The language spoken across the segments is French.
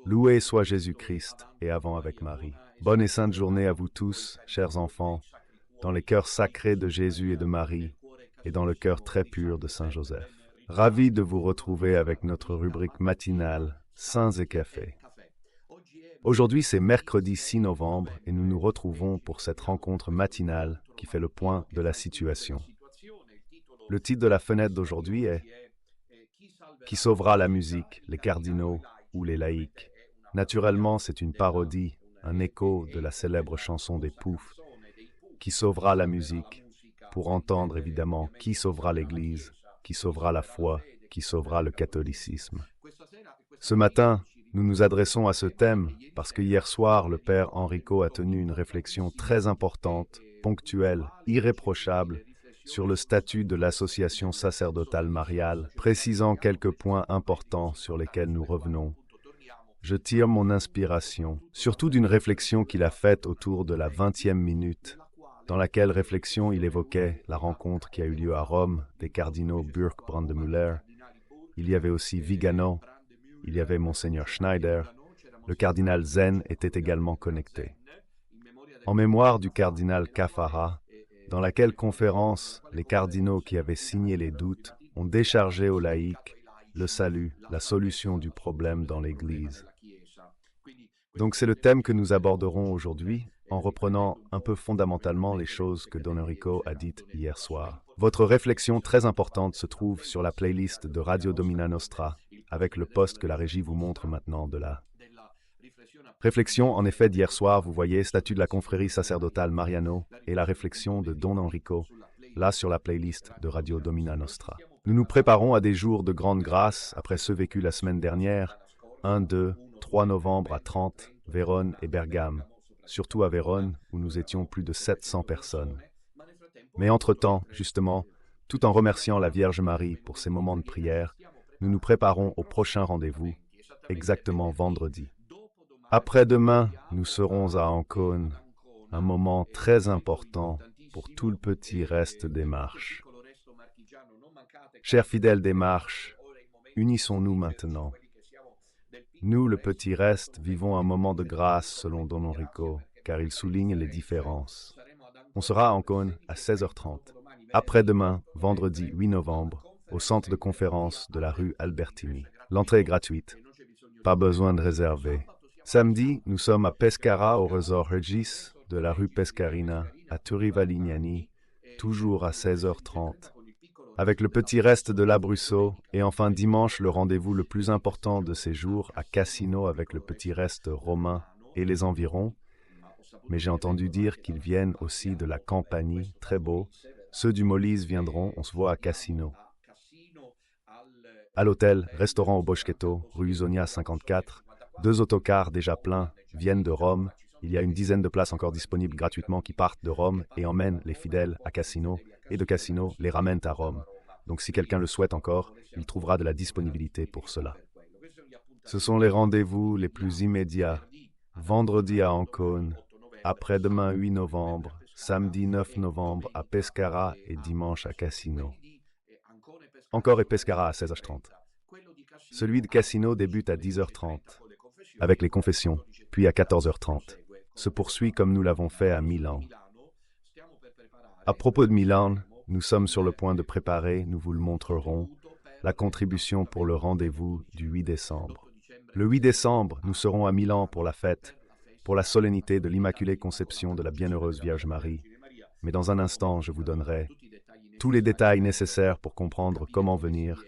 Loué soit Jésus-Christ et avant avec Marie. Bonne et sainte journée à vous tous, chers enfants, dans les cœurs sacrés de Jésus et de Marie, et dans le cœur très pur de Saint Joseph. Ravi de vous retrouver avec notre rubrique matinale Saints et Café. Aujourd'hui, c'est mercredi 6 novembre et nous nous retrouvons pour cette rencontre matinale qui fait le point de la situation. Le titre de la fenêtre d'aujourd'hui est « Qui sauvera la musique, les cardinaux ou les laïcs ?» Naturellement, c'est une parodie, un écho de la célèbre chanson des Poufs. Qui sauvera la musique? Pour entendre évidemment qui sauvera l'Église, qui sauvera la foi, qui sauvera le catholicisme. Ce matin, nous nous adressons à ce thème parce que hier soir, le père Enrico a tenu une réflexion très importante, ponctuelle, irréprochable, sur le statut de l'association sacerdotale mariale, précisant quelques points importants sur lesquels nous revenons. Je tire mon inspiration, surtout d'une réflexion qu'il a faite autour de la 20e minute, dans laquelle réflexion il évoquait la rencontre qui a eu lieu à Rome des cardinaux Burke Brandemüller. Il y avait aussi Vigano, il y avait Monseigneur Schneider, le cardinal Zen était également connecté. En mémoire du cardinal Caffarra, dans laquelle conférence les cardinaux qui avaient signé les doutes ont déchargé aux laïcs le salut, la solution du problème dans l'Église. Donc c'est le thème que nous aborderons aujourd'hui, en reprenant un peu fondamentalement les choses que Don Enrico a dites hier soir. Votre réflexion très importante se trouve sur la playlist de Radio Domina Nostra, avec le post que la régie vous montre maintenant de là. Réflexion en effet d'hier soir, vous voyez, statut de la confrérie sacerdotale Mariano et la réflexion de Don Enrico, là sur la playlist de Radio Domina Nostra. Nous nous préparons à des jours de grande grâce après ceux vécus la semaine dernière, 1, 2, 3 novembre à 30, Vérone et Bergame, surtout à Vérone où nous étions plus de 700 personnes. Mais entre-temps, justement, tout en remerciant la Vierge Marie pour ces moments de prière, nous nous préparons au prochain rendez-vous, exactement vendredi. Après-demain, nous serons à Ancône, un moment très important pour tout le petit reste des marches. Chers fidèles des marches, unissons-nous maintenant. Nous, le petit reste, vivons un moment de grâce selon Don Enrico, car il souligne les différences. On sera à Ancône à 16h30. Après-demain, vendredi 8 novembre, au centre de conférence de la rue Albertini. L'entrée est gratuite. Pas besoin de réserver. Samedi, nous sommes à Pescara au resort Regis de la rue Pescarina à Turrivalignani, toujours à 16h30. Avec le petit reste de l'Abruzzo, et enfin dimanche le rendez-vous le plus important de ces jours à Cassino avec le petit reste romain et les environs. Mais j'ai entendu dire qu'ils viennent aussi de la Campanie, très beau. Ceux du Molise viendront, on se voit à Cassino. À l'hôtel, restaurant au Boschetto, rue Usonia 54, 2 autocars déjà pleins viennent de Rome. Il y a une dizaine de places encore disponibles gratuitement qui partent de Rome et emmènent les fidèles à Cassino, et de Cassino les ramènent à Rome. Donc si quelqu'un le souhaite encore, il trouvera de la disponibilité pour cela. Ce sont les rendez-vous les plus immédiats. Vendredi à Ancône, après-demain 8 novembre, samedi 9 novembre à Pescara et dimanche à Cassino. Encore et Pescara à 16h30. Celui de Cassino débute à 10h30, avec les confessions, puis à 14h30. Se poursuit comme nous l'avons fait à Milan. À propos de Milan, nous sommes sur le point de préparer, nous vous le montrerons, la contribution pour le rendez-vous du 8 décembre. Le 8 décembre, nous serons à Milan pour la fête, pour la solennité de l'Immaculée Conception de la Bienheureuse Vierge Marie. Mais dans un instant, je vous donnerai tous les détails nécessaires pour comprendre comment venir.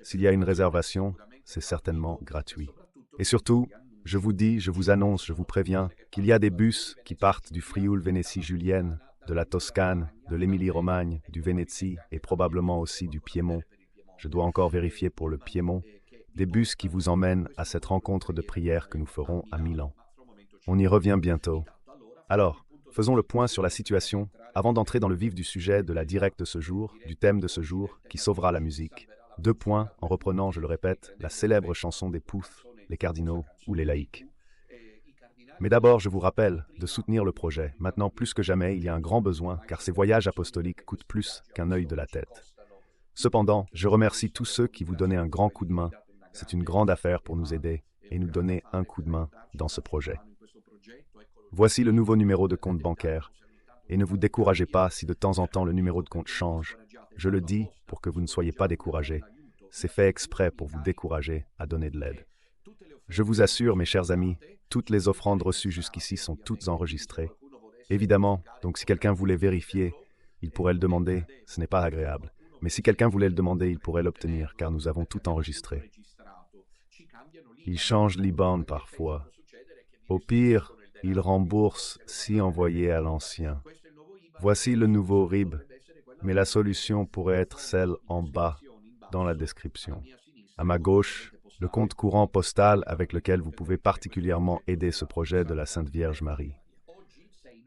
S'il y a une réservation, c'est certainement gratuit. Et surtout, je vous dis, je vous annonce, je vous préviens qu'il y a des bus qui partent du Frioul-Vénétie julienne, de la Toscane, de l'Émilie-Romagne, du Vénétie et probablement aussi du Piémont. Je dois encore vérifier pour le Piémont. Des bus qui vous emmènent à cette rencontre de prière que nous ferons à Milan. On y revient bientôt. Alors, faisons le point sur la situation avant d'entrer dans le vif du sujet de la directe de ce jour, du thème de ce jour, qui sauvera la musique. 2 points, en reprenant, je le répète, la célèbre chanson des Poufs, les cardinaux ou les laïcs. Mais d'abord, je vous rappelle de soutenir le projet. Maintenant, plus que jamais, il y a un grand besoin, car ces voyages apostoliques coûtent plus qu'un œil de la tête. Cependant, je remercie tous ceux qui vous donnent un grand coup de main. C'est une grande affaire pour nous aider. et nous donner un coup de main dans ce projet. Voici le nouveau numéro de compte bancaire. Et ne vous découragez pas si de temps en temps le numéro de compte change. Je le dis pour que vous ne soyez pas découragés. C'est fait exprès pour vous décourager à donner de l'aide. Je vous assure, mes chers amis, toutes les offrandes reçues jusqu'ici sont toutes enregistrées. Évidemment, donc si quelqu'un voulait vérifier, il pourrait le demander, ce n'est pas agréable. Mais si quelqu'un voulait le demander, il pourrait l'obtenir, car nous avons tout enregistré. Il change l'IBAN parfois. Au pire, il rembourse si envoyé à l'ancien. Voici le nouveau RIB, mais la solution pourrait être celle en bas, dans la description. À ma gauche, le compte courant postal avec lequel vous pouvez particulièrement aider ce projet de la Sainte Vierge Marie.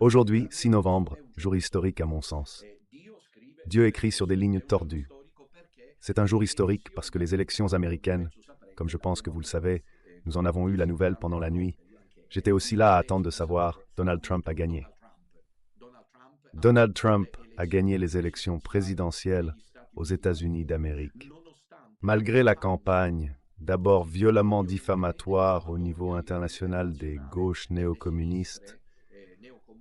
Aujourd'hui, 6 novembre, jour historique à mon sens. Dieu écrit sur des lignes tordues. C'est un jour historique parce que les élections américaines, comme je pense que vous le savez, nous en avons eu la nouvelle pendant la nuit. J'étais aussi là à attendre de savoir, Donald Trump a gagné. Donald Trump a gagné les élections présidentielles aux États-Unis d'Amérique. Malgré la campagne, d'abord violemment diffamatoire au niveau international des gauches néo-communistes,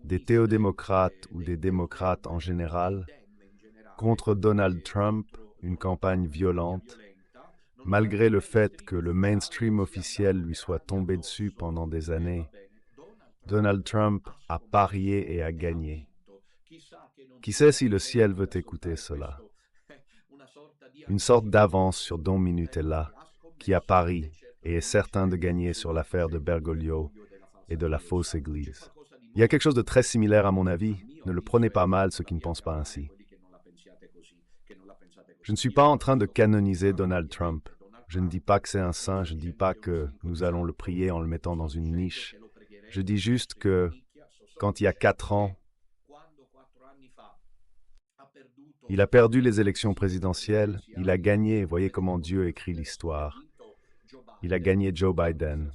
des théodémocrates ou des démocrates en général, contre Donald Trump, une campagne violente, malgré le fait que le mainstream officiel lui soit tombé dessus pendant des années, Donald Trump a parié et a gagné. Qui sait si le ciel veut écouter cela? Une sorte d'avance sur Don Minutella, qui a pari et est certain de gagner sur l'affaire de Bergoglio et de la fausse église. Il y a quelque chose de très similaire à mon avis. Ne le prenez pas mal ceux qui ne pensent pas ainsi. Je ne suis pas en train de canoniser Donald Trump. Je ne dis pas que c'est un saint, je ne dis pas que nous allons le prier en le mettant dans une niche. Je dis juste que, quand il y a 4 ans, il a perdu les élections présidentielles, il a gagné, voyez comment Dieu écrit l'histoire. Il a gagné Joe Biden.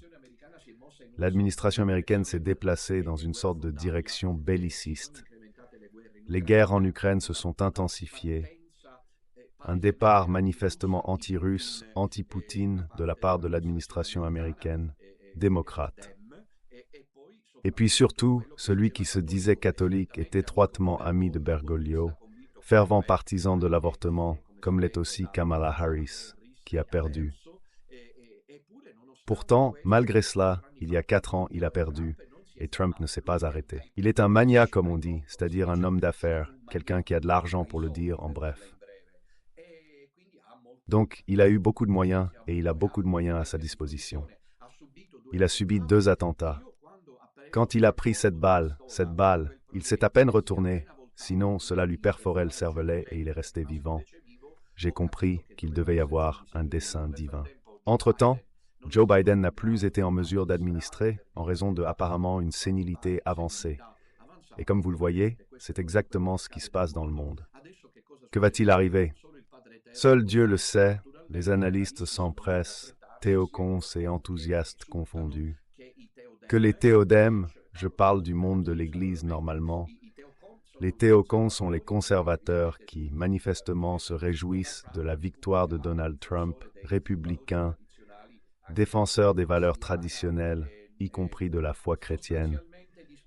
L'administration américaine s'est déplacée dans une sorte de direction belliciste. Les guerres en Ukraine se sont intensifiées. Un départ manifestement anti-russe, anti-Poutine de la part de l'administration américaine, démocrate. Et puis surtout, celui qui se disait catholique est étroitement ami de Bergoglio, fervent partisan de l'avortement, comme l'est aussi Kamala Harris, qui a perdu. Pourtant, malgré cela, il y a 4 ans, il a perdu, et Trump ne s'est pas arrêté. Il est un magnat, comme on dit, c'est-à-dire un homme d'affaires, quelqu'un qui a de l'argent pour le dire en bref. Donc, il a eu beaucoup de moyens, et il a beaucoup de moyens à sa disposition. Il a subi 2 attentats. Quand il a pris cette balle, il s'est à peine retourné, sinon cela lui perforait le cervelet et il est resté vivant. J'ai compris qu'il devait y avoir un dessein divin. Entre-temps, Joe Biden n'a plus été en mesure d'administrer en raison de, apparemment, une sénilité avancée. Et comme vous le voyez, c'est exactement ce qui se passe dans le monde. Que va-t-il arriver? Seul Dieu le sait, les analystes s'empressent, théocons et enthousiastes confondus. Que les théodèmes, je parle du monde de l'Église normalement, les théocons sont les conservateurs qui, manifestement, se réjouissent de la victoire de Donald Trump, républicain, défenseur des valeurs traditionnelles, y compris de la foi chrétienne,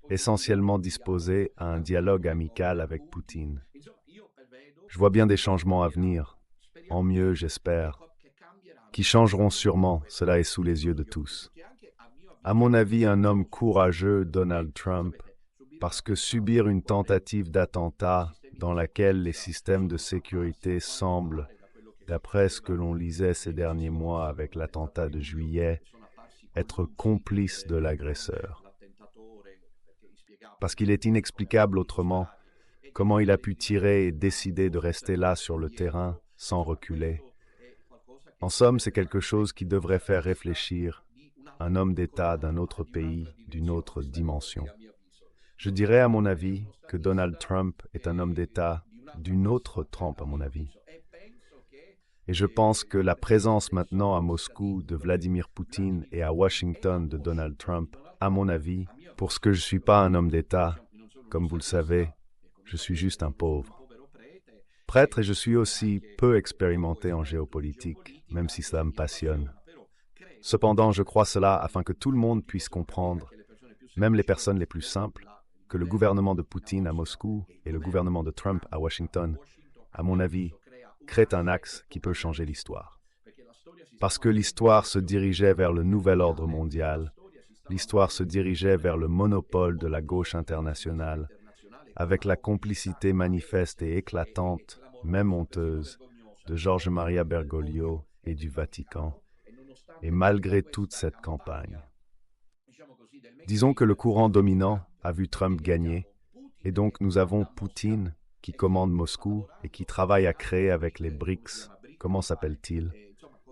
essentiellement disposés à un dialogue amical avec Poutine. Je vois bien des changements à venir, en mieux, j'espère, qui changeront sûrement, cela est sous les yeux de tous. À mon avis, un homme courageux, Donald Trump, parce que subir une tentative d'attentat dans laquelle les systèmes de sécurité semblent, d'après ce que l'on lisait ces derniers mois avec l'attentat de juillet, être complice de l'agresseur. Parce qu'il est inexplicable autrement comment il a pu tirer et décider de rester là sur le terrain sans reculer. En somme, c'est quelque chose qui devrait faire réfléchir un homme d'État d'un autre pays, d'une autre dimension. Je dirais, à mon avis, que Donald Trump est un homme d'État d'une autre trempe, à mon avis. Et je pense que la présence maintenant à Moscou de Vladimir Poutine et à Washington de Donald Trump, à mon avis, pour ce que je ne suis pas un homme d'État, comme vous le savez, je suis juste un pauvre. Prêtre et je suis aussi peu expérimenté en géopolitique, même si cela me passionne. Cependant, je crois cela afin que tout le monde puisse comprendre, même les personnes les plus simples, que le gouvernement de Poutine à Moscou et le gouvernement de Trump à Washington, à mon avis, créent un axe qui peut changer l'histoire. Parce que l'histoire se dirigeait vers le nouvel ordre mondial, l'histoire se dirigeait vers le monopole de la gauche internationale, avec la complicité manifeste et éclatante, même honteuse, de Jorge Maria Bergoglio et du Vatican, et malgré toute cette campagne. Disons que le courant dominant a vu Trump gagner, et donc nous avons Poutine qui commande Moscou et qui travaille à créer avec les BRICS, comment s'appelle-t-il?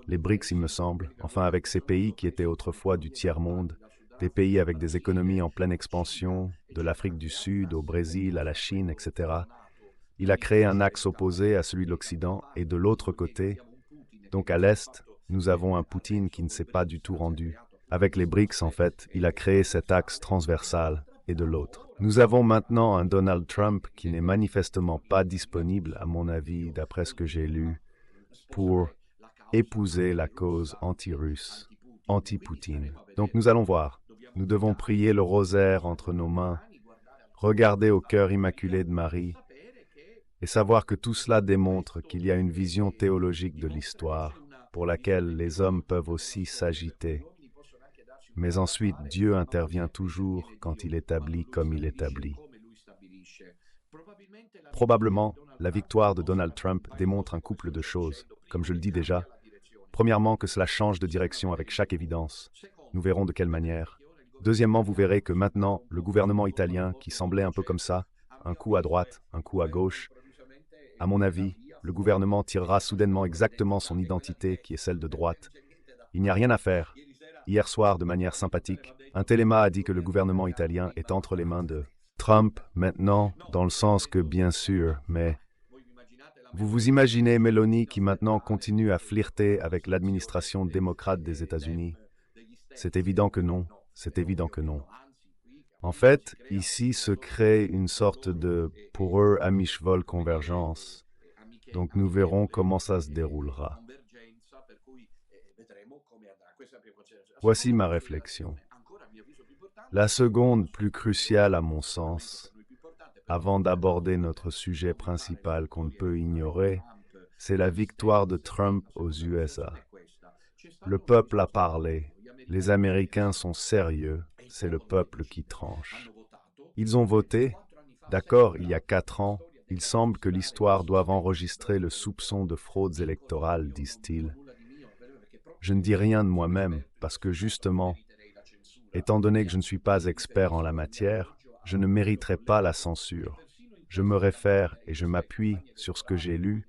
Les BRICS, il me semble, enfin avec ces pays qui étaient autrefois du tiers-monde, des pays avec des économies en pleine expansion, de l'Afrique du Sud au Brésil, à la Chine, etc. Il a créé un axe opposé à celui de l'Occident, et de l'autre côté, donc à l'Est, nous avons un Poutine qui ne s'est pas du tout rendu. Avec les BRICS, en fait, il a créé cet axe transversal, et de l'autre. Nous avons maintenant un Donald Trump qui n'est manifestement pas disponible, à mon avis, d'après ce que j'ai lu, pour épouser la cause anti-russe, anti-Poutine. Donc nous allons voir. Nous devons prier le rosaire entre nos mains, regarder au cœur immaculé de Marie, et savoir que tout cela démontre qu'il y a une vision théologique de l'histoire, pour laquelle les hommes peuvent aussi s'agiter. Mais ensuite, Dieu intervient toujours quand il établit comme il établit. Probablement, la victoire de Donald Trump démontre un couple de choses, comme je le dis déjà. Premièrement, que cela change de direction avec chaque évidence. Nous verrons de quelle manière. Deuxièmement, vous verrez que maintenant, le gouvernement italien, qui semblait un peu comme ça, un coup à droite, un coup à gauche, à mon avis, le gouvernement tirera soudainement exactement son identité, qui est celle de droite. Il n'y a rien à faire. Hier soir, de manière sympathique, un téléma a dit que le gouvernement italien est entre les mains de Trump maintenant, dans le sens que bien sûr, mais vous vous imaginez Meloni qui maintenant continue à flirter avec l'administration démocrate des États-Unis? C'est évident que non, c'est évident que non. En fait, ici se crée une sorte de, pour eux, Amish-Vol convergence. Donc nous verrons comment ça se déroulera. Voici ma réflexion. La seconde, plus cruciale à mon sens, avant d'aborder notre sujet principal qu'on ne peut ignorer, c'est la victoire de Trump aux USA. Le peuple a parlé. Les Américains sont sérieux. C'est le peuple qui tranche. Ils ont voté. D'accord, il y a 4 ans. Il semble que l'histoire doive enregistrer le soupçon de fraudes électorales, disent-ils. Je ne dis rien de moi-même, parce que justement, étant donné que je ne suis pas expert en la matière, je ne mériterai pas la censure. Je me réfère et je m'appuie sur ce que j'ai lu,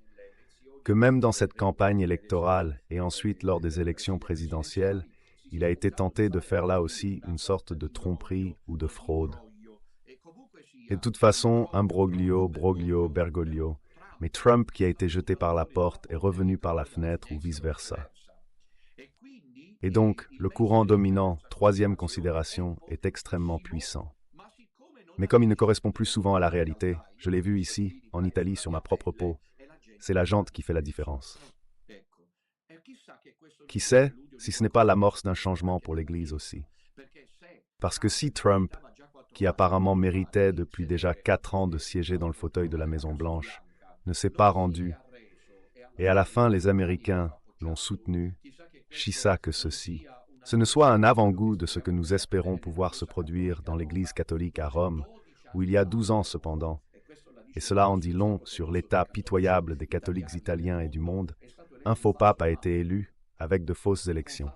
que même dans cette campagne électorale et ensuite lors des élections présidentielles, il a été tenté de faire là aussi une sorte de tromperie ou de fraude. Et de toute façon, imbroglio, broglio, bergoglio, mais Trump qui a été jeté par la porte est revenu par la fenêtre ou vice-versa. Et donc, le courant dominant, troisième considération, est extrêmement puissant. Mais comme il ne correspond plus souvent à la réalité, je l'ai vu ici, en Italie, sur ma propre peau, c'est la jante qui fait la différence. Qui sait si ce n'est pas l'amorce d'un changement pour l'Église aussi? Parce que si Trump, qui apparemment méritait depuis déjà 4 ans de siéger dans le fauteuil de la Maison-Blanche, ne s'est pas rendu, et à la fin les Américains l'ont soutenu, chissa que ceci, ce ne soit un avant-goût de ce que nous espérons pouvoir se produire dans l'Église catholique à Rome, où il y a 12 ans cependant, et cela en dit long sur l'état pitoyable des catholiques italiens et du monde, un faux pape a été élu avec de fausses élections.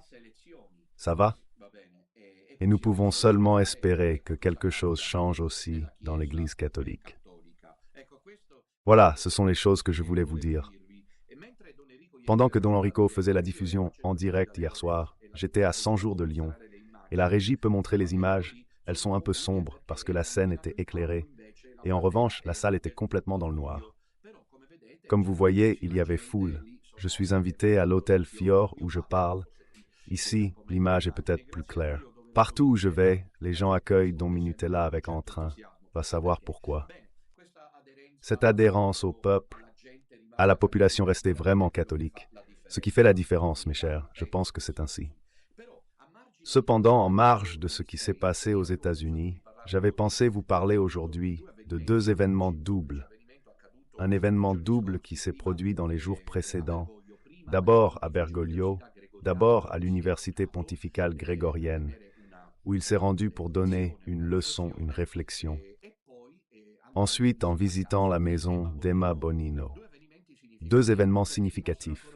Ça va? Et nous pouvons seulement espérer que quelque chose change aussi dans l'Église catholique. Voilà, ce sont les choses que je voulais vous dire. Pendant que Don Enrico faisait la diffusion en direct hier soir, j'étais à 100 jours de Lyon, et la régie peut montrer les images. Elles sont un peu sombres parce que la scène était éclairée, et en revanche, la salle était complètement dans le noir. Comme vous voyez, il y avait foule. Je suis invité à l'hôtel Fior où je parle. Ici, l'image est peut-être plus claire. Partout où je vais, les gens accueillent Don Minutella avec entrain. Va savoir pourquoi. Cette adhérence au peuple, à la population restée vraiment catholique. Ce qui fait la différence, mes chers, je pense que c'est ainsi. Cependant, en marge de ce qui s'est passé aux États-Unis, j'avais pensé vous parler aujourd'hui de deux événements doubles. Un événement double qui s'est produit dans les jours précédents, d'abord à Bergoglio, d'abord à l'Université pontificale grégorienne, où il s'est rendu pour donner une leçon, une réflexion. Ensuite, en visitant la maison d'Emma Bonino. Deux événements significatifs,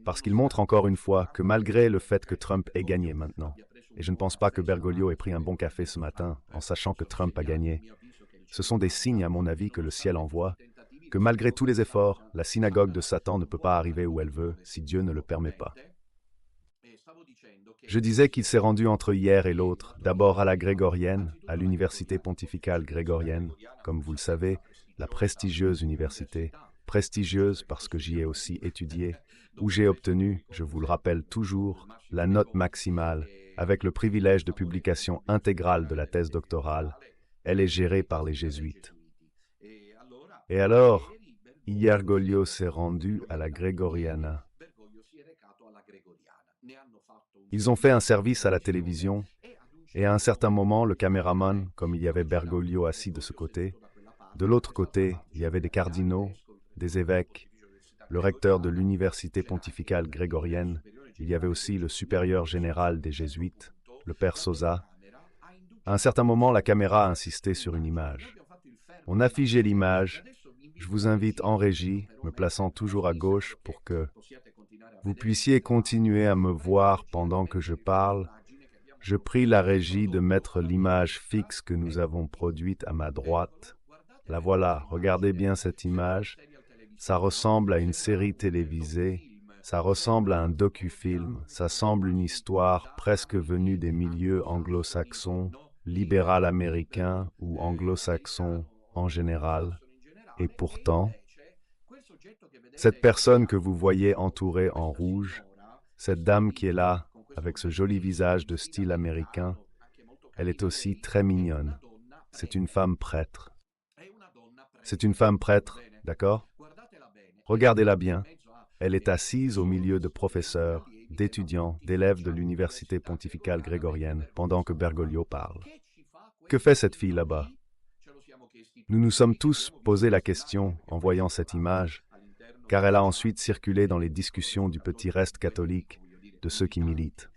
parce qu'ils montrent encore une fois que malgré le fait que Trump ait gagné maintenant, et je ne pense pas que Bergoglio ait pris un bon café ce matin en sachant que Trump a gagné, ce sont des signes, à mon avis, que le ciel envoie, que malgré tous les efforts, la synagogue de Satan ne peut pas arriver où elle veut si Dieu ne le permet pas. Je disais qu'il s'est rendu entre hier et l'autre, d'abord à la grégorienne, à l'Université pontificale grégorienne, comme vous le savez, la prestigieuse université, prestigieuse parce que j'y ai aussi étudié, où j'ai obtenu, je vous le rappelle toujours, la note maximale, avec le privilège de publication intégrale de la thèse doctorale. Elle est gérée par les jésuites. Et alors, hier Bergoglio s'est rendu à la Gregoriana. Ils ont fait un service à la télévision, et à un certain moment, le caméraman, comme il y avait Bergoglio assis de ce côté, de l'autre côté, il y avait des cardinaux, des évêques, le recteur de l'Université pontificale grégorienne, il y avait aussi le supérieur général des jésuites, le père Sosa. À un certain moment, la caméra a insisté sur une image. On a figé l'image. Je vous invite en régie, me plaçant toujours à gauche pour que vous puissiez continuer à me voir pendant que je parle. Je prie la régie de mettre l'image fixe que nous avons produite à ma droite. La voilà, regardez bien cette image. Ça ressemble à une série télévisée, ça ressemble à un docu-film, ça semble une histoire presque venue des milieux anglo-saxons, libéral américains ou anglo-saxons en général. Et pourtant, cette personne que vous voyez entourée en rouge, cette dame qui est là, avec ce joli visage de style américain, elle est aussi très mignonne. C'est une femme prêtre. C'est une femme prêtre, d'accord? Regardez-la bien. Elle est assise au milieu de professeurs, d'étudiants, d'élèves de l'Université pontificale grégorienne pendant que Bergoglio parle. Que fait cette fille là-bas? Nous nous sommes tous posé la question en voyant cette image, car elle a ensuite circulé dans les discussions du petit reste catholique de ceux qui militent.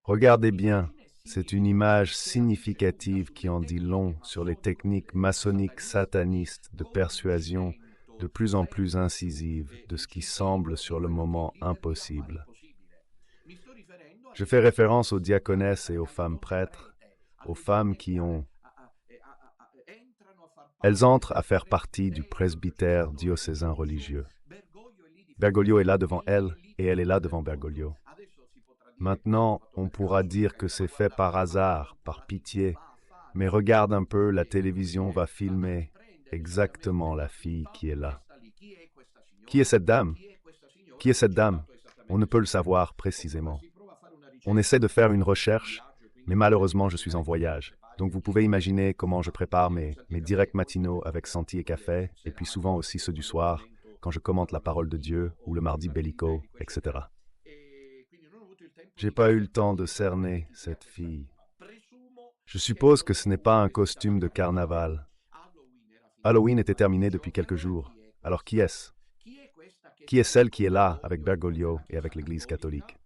Regardez bien, c'est une image significative qui en dit long sur les techniques maçonniques satanistes de persuasion de plus en plus incisives de ce qui semble sur le moment impossible. Je fais référence aux diaconesses et aux femmes prêtres, aux femmes qui ont... Elles entrent à faire partie du presbytère diocésain religieux. Bergoglio est là devant elle et elle est là devant Bergoglio. Maintenant, on pourra dire que c'est fait par hasard, par pitié, mais regarde un peu, la télévision va filmer exactement la fille qui est là. Qui est cette dame? Qui est cette dame? On ne peut le savoir précisément. On essaie de faire une recherche, mais malheureusement, je suis en voyage. Donc vous pouvez imaginer comment je prépare mes directs matinaux avec Santi et café, et puis souvent aussi ceux du soir, quand je commente la parole de Dieu, ou le mardi bellico, etc. J'ai pas eu le temps de cerner cette fille. Je suppose que ce n'est pas un costume de carnaval. Halloween était terminé depuis quelques jours. Alors qui est-ce? Qui est celle qui est là avec Bergoglio et avec l'Église catholique?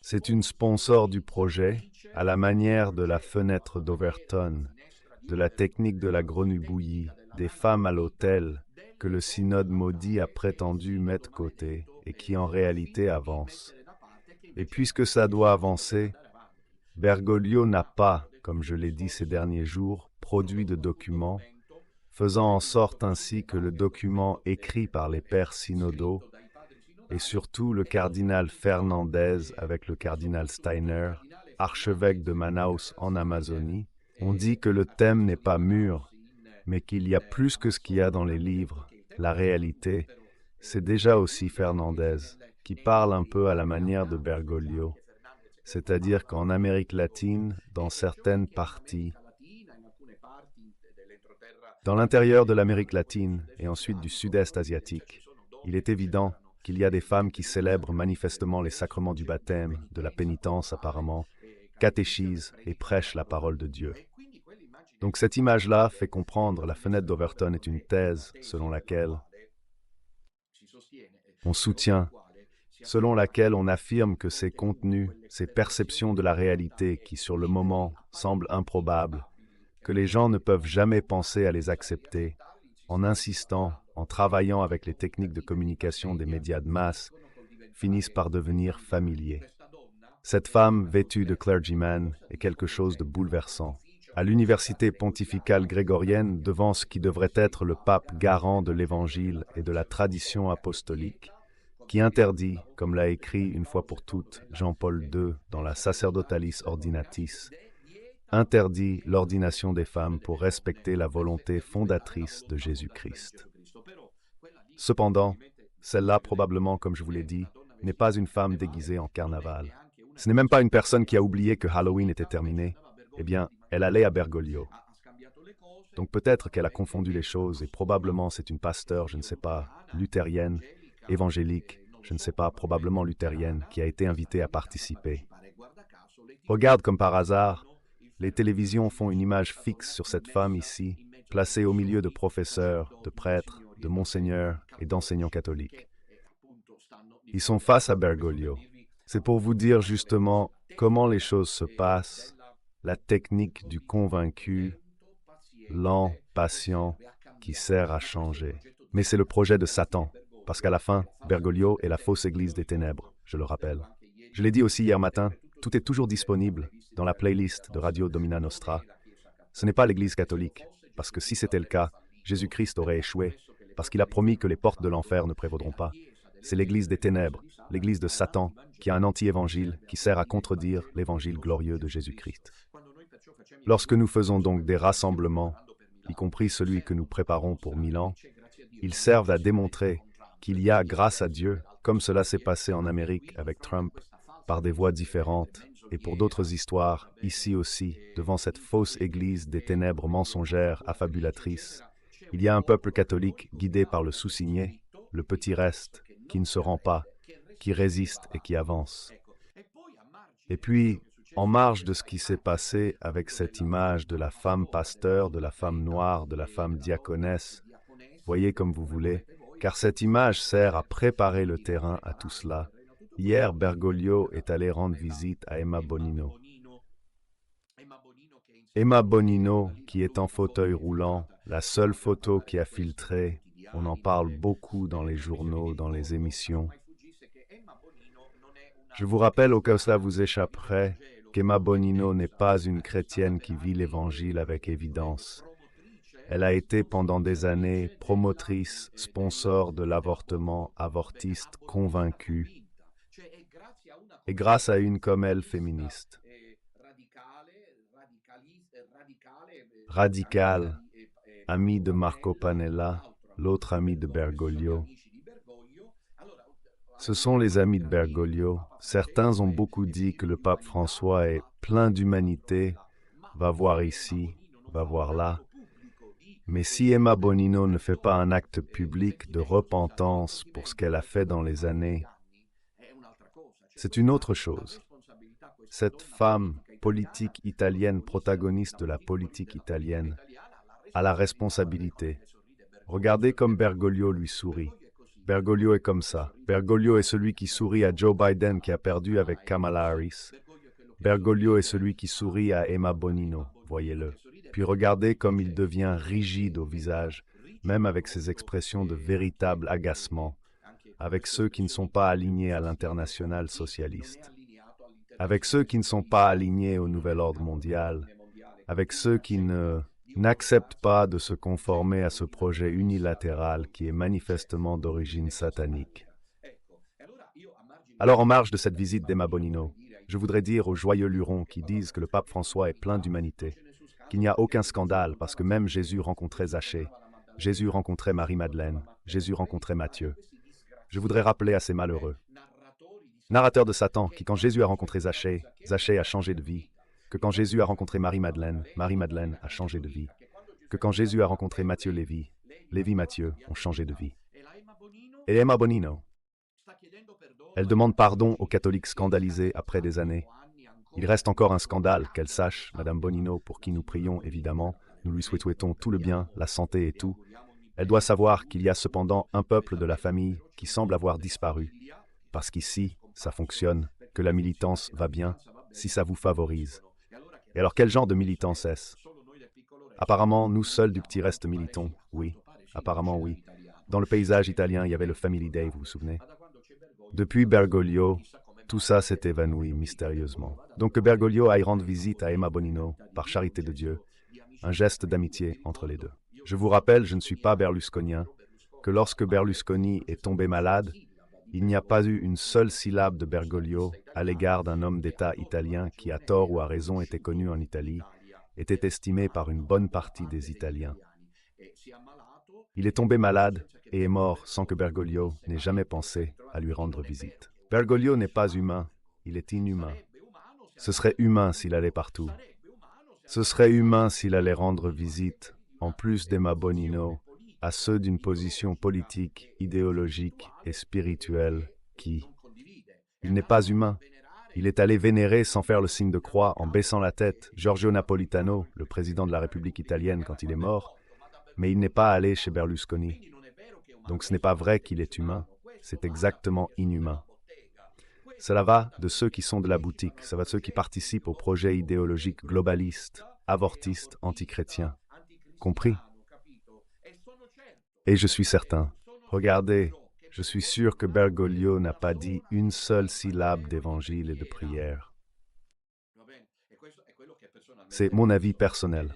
C'est une sponsor du projet, à la manière de la fenêtre d'Overton, de la technique de la grenouille bouillie, des femmes à l'autel que le synode maudit a prétendu mettre côté et qui en réalité avancent. Et puisque ça doit avancer, Bergoglio n'a pas, comme je l'ai dit ces derniers jours, produit de document, faisant en sorte ainsi que le document écrit par les pères synodaux et surtout le cardinal Fernandez avec le cardinal Steiner, archevêque de Manaus en Amazonie, ont dit que le thème n'est pas mûr, mais qu'il y a plus que ce qu'il y a dans les livres. La réalité, c'est déjà aussi Fernandez, qui parle un peu à la manière de Bergoglio. C'est-à-dire qu'en Amérique latine, dans certaines parties, dans l'intérieur de l'Amérique latine et ensuite du sud-est asiatique, il est évident qu'il y a des femmes qui célèbrent manifestement les sacrements du baptême, de la pénitence apparemment, catéchisent et prêchent la parole de Dieu. Donc cette image-là fait comprendre, la fenêtre d'Overton est une thèse selon laquelle on soutient, selon laquelle on affirme que ces contenus, ces perceptions de la réalité qui sur le moment semblent improbables, que les gens ne peuvent jamais penser à les accepter, en insistant, en travaillant avec les techniques de communication des médias de masse, finissent par devenir familiers. Cette femme, vêtue de clergyman, est quelque chose de bouleversant. À l'université pontificale grégorienne, devant ce qui devrait être le pape garant de l'Évangile et de la tradition apostolique, qui interdit, comme l'a écrit une fois pour toutes Jean-Paul II dans la Sacerdotalis Ordinatis, interdit l'ordination des femmes pour respecter la volonté fondatrice de Jésus-Christ. Cependant, celle-là, probablement, comme je vous l'ai dit, n'est pas une femme déguisée en carnaval. Ce n'est même pas une personne qui a oublié que Halloween était terminé. Eh bien, elle allait à Bergoglio. Donc peut-être qu'elle a confondu les choses et probablement c'est une pasteur, je ne sais pas, luthérienne, évangélique, je ne sais pas, probablement luthérienne, qui a été invitée à participer. Regarde comme par hasard, les télévisions font une image fixe sur cette femme ici, placée au milieu de professeurs, de prêtres, de monseigneurs et d'enseignants catholiques. Ils sont face à Bergoglio. C'est pour vous dire justement comment les choses se passent, la technique du convaincu, lent, patient, qui sert à changer. Mais c'est le projet de Satan, parce qu'à la fin, Bergoglio est la fausse église des ténèbres, je le rappelle. Je l'ai dit aussi hier matin, tout est toujours disponible dans la playlist de Radio Domina Nostra. Ce n'est pas l'église catholique, parce que si c'était le cas, Jésus-Christ aurait échoué, parce qu'il a promis que les portes de l'enfer ne prévaudront pas. C'est l'église des ténèbres, l'église de Satan, qui a un anti-évangile qui sert à contredire l'évangile glorieux de Jésus-Christ. Lorsque nous faisons donc des rassemblements, y compris celui que nous préparons pour Milan, ils servent à démontrer qu'il y a, grâce à Dieu, comme cela s'est passé en Amérique avec Trump, par des voies différentes, et pour d'autres histoires, ici aussi, devant cette fausse église des ténèbres mensongères, affabulatrices, il y a un peuple catholique guidé par le sous-signé, le petit reste, qui ne se rend pas, qui résiste et qui avance. Et puis, en marge de ce qui s'est passé avec cette image de la femme pasteur, de la femme noire, de la femme diaconesse, voyez comme vous voulez, car cette image sert à préparer le terrain à tout cela. Hier, Bergoglio est allé rendre visite à Emma Bonino. Emma Bonino, qui est en fauteuil roulant, la seule photo qui a filtré, on en parle beaucoup dans les journaux, dans les émissions. Je vous rappelle, au cas où cela vous échapperait, qu'Emma Bonino n'est pas une chrétienne qui vit l'Évangile avec évidence. Elle a été pendant des années promotrice, sponsor de l'avortement, avortiste convaincue, et grâce à une comme elle féministe, radicale, amie de Marco Pannella, l'autre ami de Bergoglio. Ce sont les amis de Bergoglio. Certains ont beaucoup dit que le pape François est plein d'humanité, va voir ici, va voir là. Mais si Emma Bonino ne fait pas un acte public de repentance pour ce qu'elle a fait dans les années, c'est une autre chose. Cette femme politique italienne, protagoniste de la politique italienne, a la responsabilité. Regardez comme Bergoglio lui sourit. Bergoglio est comme ça. Bergoglio est celui qui sourit à Joe Biden qui a perdu avec Kamala Harris. Bergoglio est celui qui sourit à Emma Bonino, voyez-le. Puis regardez comme il devient rigide au visage, même avec ses expressions de véritable agacement, avec ceux qui ne sont pas alignés à l'international socialiste, avec ceux qui ne sont pas alignés au nouvel ordre mondial, avec ceux qui n'acceptent pas de se conformer à ce projet unilatéral qui est manifestement d'origine satanique. Alors, en marge de cette visite d'Emma Bonino, je voudrais dire aux joyeux lurons qui disent que le pape François est plein d'humanité, qu'il n'y a aucun scandale parce que même Jésus rencontrait Zachée, Jésus rencontrait Marie-Madeleine, Jésus rencontrait Matthieu. Je voudrais rappeler à ces malheureux, narrateurs de Satan, qui quand Jésus a rencontré Zachée, Zachée a changé de vie, que quand Jésus a rencontré Marie-Madeleine, Marie-Madeleine a changé de vie, que quand Jésus a rencontré Matthieu Lévi, Lévi Matthieu ont changé de vie. Et Emma Bonino, Elle demande pardon aux catholiques scandalisés après des années. Il reste encore un scandale, qu'elle sache, Madame Bonino, pour qui nous prions évidemment, nous lui souhaitons tout le bien, la santé et tout. Elle doit savoir qu'il y a cependant un peuple de la famille qui semble avoir disparu, parce qu'ici, ça fonctionne, que la militance va bien, si ça vous favorise. Et alors quel genre de militance est-ce? Apparemment, nous seuls du petit reste militons, oui, apparemment oui. Dans le paysage italien, il y avait le Family Day, vous vous souvenez? Depuis Bergoglio, tout ça s'est évanoui mystérieusement. Donc que Bergoglio aille rendre visite à Emma Bonino, par charité de Dieu, un geste d'amitié entre les deux. Je vous rappelle, je ne suis pas berlusconien, que lorsque Berlusconi est tombé malade, il n'y a pas eu une seule syllabe de Bergoglio à l'égard d'un homme d'État italien qui, à tort ou à raison, était connu en Italie, était estimé par une bonne partie des Italiens. Il est tombé malade et est mort sans que Bergoglio n'ait jamais pensé à lui rendre visite. Bergoglio n'est pas humain, il est inhumain. Ce serait humain s'il allait partout. Ce serait humain s'il allait rendre visite, en plus d'Emma Bonino, à ceux d'une position politique, idéologique et spirituelle qui... Il n'est pas humain. Il est allé vénérer sans faire le signe de croix, en baissant la tête, Giorgio Napolitano, le président de la République italienne quand il est mort, mais il n'est pas allé chez Berlusconi. Donc ce n'est pas vrai qu'il est humain, c'est exactement inhumain. Cela va de ceux qui sont de la boutique, ça va de ceux qui participent au projet idéologique globaliste, avortiste, antichrétien. Compris? Et je suis certain, regardez, je suis sûr que Bergoglio n'a pas dit une seule syllabe d'évangile et de prière. C'est mon avis personnel.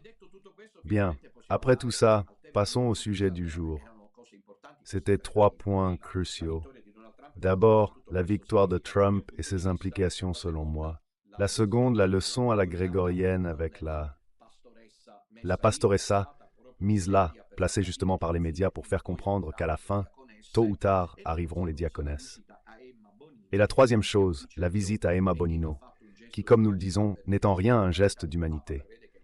Bien, après tout ça, passons au sujet du jour. C'était 3 points cruciaux. D'abord, la victoire de Trump et ses implications selon moi. La seconde, la leçon à la grégorienne avec la pastoressa mise là, placée justement par les médias pour faire comprendre qu'à la fin, tôt ou tard, arriveront les diaconesses. Et la troisième chose, la visite à Emma Bonino, qui, comme nous le disons, n'est en rien un geste d'humanité.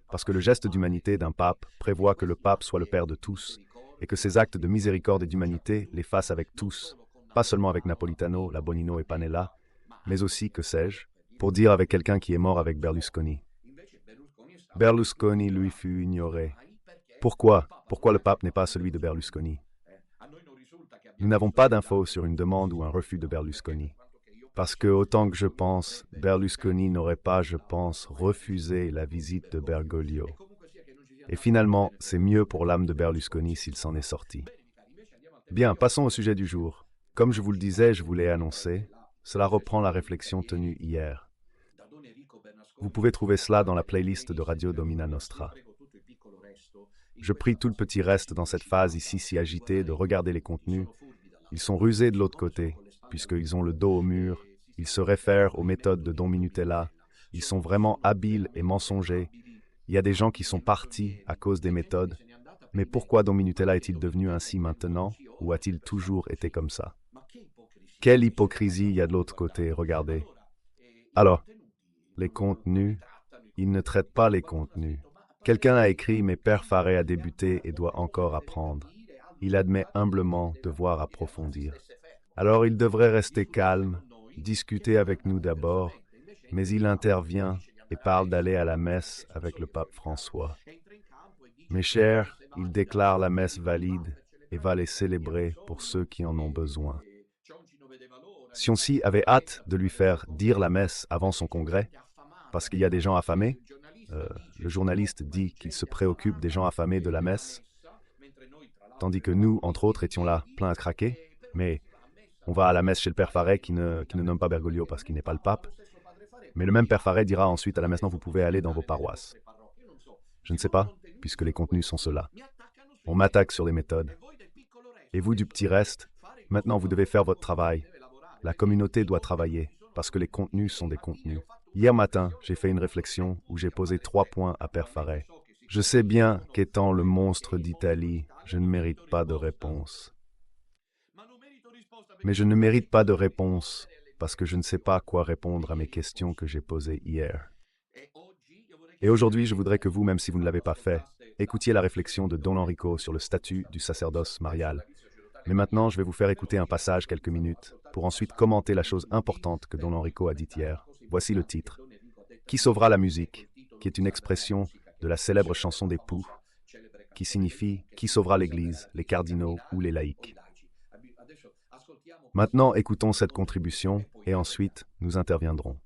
Parce que le geste d'humanité d'un pape prévoit que le pape soit le père de tous, et que ses actes de miséricorde et d'humanité les fassent avec tous, pas seulement avec Napolitano, la Bonino et Panella, mais aussi, que sais-je, pour dire avec quelqu'un qui est mort avec Berlusconi. Berlusconi lui fut ignoré. Pourquoi? Pourquoi le pape n'est pas celui de Berlusconi? Nous n'avons pas d'infos sur une demande ou un refus de Berlusconi. Parce que, autant que je pense, Berlusconi n'aurait pas, je pense, refusé la visite de Bergoglio. Et finalement, c'est mieux pour l'âme de Berlusconi s'il s'en est sorti. Bien, passons au sujet du jour. Comme je vous le disais, je vous l'ai annoncé, cela reprend la réflexion tenue hier. Vous pouvez trouver cela dans la playlist de Radio Domina Nostra. Je prie tout le petit reste dans cette phase ici si agitée de regarder les contenus. Ils sont rusés de l'autre côté, puisqu'ils ont le dos au mur, ils se réfèrent aux méthodes de Don Minutella, ils sont vraiment habiles et mensongers. Il y a des gens qui sont partis à cause des méthodes. Mais pourquoi Don Minutella est-il devenu ainsi maintenant, ou a-t-il toujours été comme ça? Quelle hypocrisie il y a de l'autre côté, regardez. Alors, les contenus, ils ne traitent pas les contenus. Quelqu'un a écrit « Mais Père Faré a débuté et doit encore apprendre. Il admet humblement devoir approfondir. » Alors il devrait rester calme, discuter avec nous d'abord, mais il intervient et parle d'aller à la messe avec le pape François. Mes chers, il déclare la messe valide et va les célébrer pour ceux qui en ont besoin. Sionsi avait hâte de lui faire dire la messe avant son congrès, parce qu'il y a des gens affamés. Le journaliste dit qu'il se préoccupe des gens affamés de la messe, tandis que nous, entre autres, étions là, pleins à craquer. Mais on va à la messe chez le Père Faré qui ne nomme pas Bergoglio parce qu'il n'est pas le pape. Mais le même Père Faré dira ensuite à la messe, non, vous pouvez aller dans vos paroisses. Je ne sais pas, puisque les contenus sont ceux-là. On m'attaque sur les méthodes. Et vous, du petit reste, maintenant vous devez faire votre travail. La communauté doit travailler, parce que les contenus sont des contenus. Hier matin, j'ai fait une réflexion où j'ai posé 3 points à Père Faré. Je sais bien qu'étant le monstre d'Italie, je ne mérite pas de réponse. Mais je ne mérite pas de réponse parce que je ne sais pas quoi répondre à mes questions que j'ai posées hier. Et aujourd'hui, je voudrais que vous, même si vous ne l'avez pas fait, écoutiez la réflexion de Don Enrico sur le statut du sacerdoce marial. Mais maintenant, je vais vous faire écouter un passage quelques minutes, pour ensuite commenter la chose importante que Don Enrico a dite hier. Voici le titre. Qui sauvera la musique, qui est une expression de la célèbre chanson des Poux, qui signifie « Qui sauvera l'Église, les cardinaux ou les laïcs ». Maintenant, écoutons cette contribution et ensuite, nous interviendrons.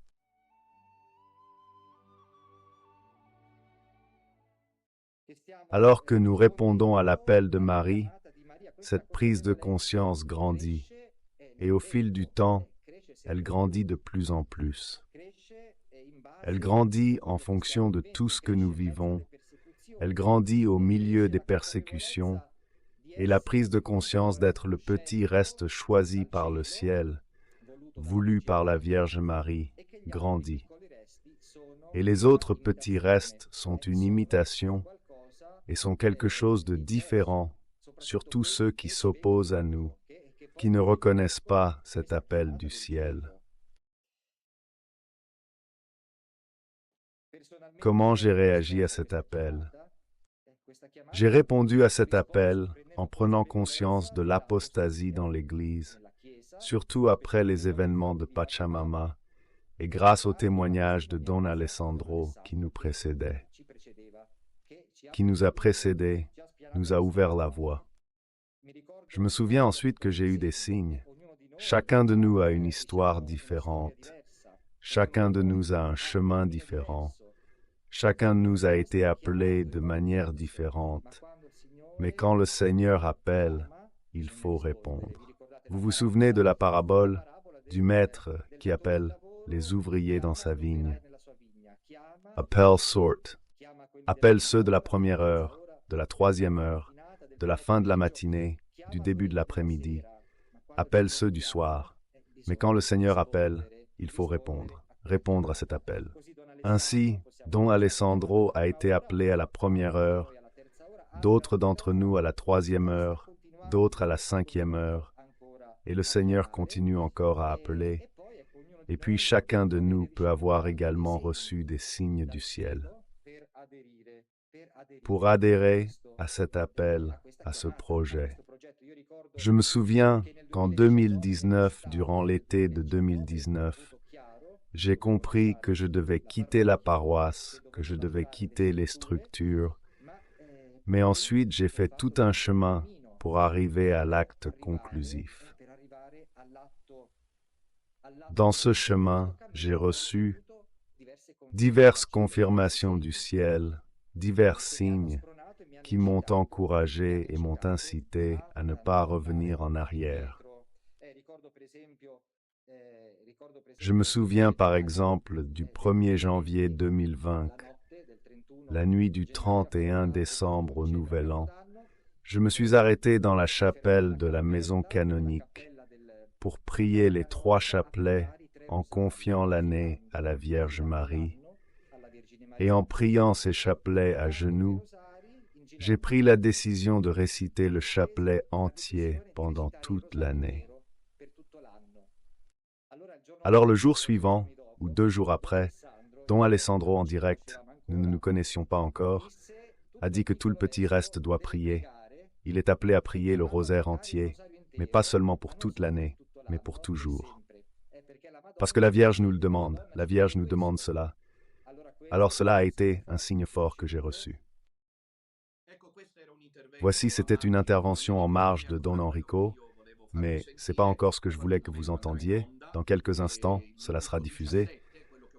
Alors que nous répondons à l'appel de Marie, cette prise de conscience grandit et au fil du temps, elle grandit de plus en plus. Elle grandit en fonction de tout ce que nous vivons. Elle grandit au milieu des persécutions et la prise de conscience d'être le petit reste choisi par le ciel, voulu par la Vierge Marie, grandit. Et les autres petits restes sont une imitation et sont quelque chose de différent, surtout ceux qui s'opposent à nous, qui ne reconnaissent pas cet appel du ciel. Comment j'ai réagi à cet appel? J'ai répondu à cet appel en prenant conscience de l'apostasie dans l'Église, surtout après les événements de Pachamama et grâce au témoignage de Don Alessandro qui nous précédait. Qui nous a précédés, nous a ouvert la voie. Je me souviens ensuite que j'ai eu des signes. Chacun de nous a une histoire différente. Chacun de nous a un chemin différent. Chacun de nous a été appelé de manière différente. Mais quand le Seigneur appelle, il faut répondre. Vous vous souvenez de la parabole du maître qui appelle les ouvriers dans sa vigne? Appelle sort. Appelle ceux de la première heure, de la troisième heure, de la fin de la matinée, du début de l'après-midi. Appelle ceux du soir. Mais quand le Seigneur appelle, il faut répondre à cet appel. Ainsi, Don Alessandro a été appelé à la première heure, d'autres d'entre nous à la troisième heure, d'autres à la cinquième heure, et le Seigneur continue encore à appeler, et puis chacun de nous peut avoir également reçu des signes du ciel. Pour adhérer à cet appel, à ce projet. Je me souviens qu'en 2019, durant l'été de 2019, j'ai compris que je devais quitter la paroisse, que je devais quitter les structures, mais ensuite j'ai fait tout un chemin pour arriver à l'acte conclusif. Dans ce chemin, j'ai reçu diverses confirmations du ciel, divers signes qui m'ont encouragé et m'ont incité à ne pas revenir en arrière. Je me souviens par exemple du 1er janvier 2020, la nuit du 31 décembre au Nouvel An. Je me suis arrêté dans la chapelle de la maison canonique pour prier les 3 chapelets en confiant l'année à la Vierge Marie. Et en priant ces chapelets à genoux, j'ai pris la décision de réciter le chapelet entier pendant toute l'année. Alors le jour suivant, ou 2 jours après, Don Alessandro en direct, nous ne nous connaissions pas encore, a dit que tout le petit reste doit prier. Il est appelé à prier le rosaire entier, mais pas seulement pour toute l'année, mais pour toujours. Parce que la Vierge nous le demande, la Vierge nous demande cela. Alors cela a été un signe fort que j'ai reçu. Voici, c'était une intervention en marge de Don Enrico, mais ce n'est pas encore ce que je voulais que vous entendiez. Dans quelques instants, cela sera diffusé.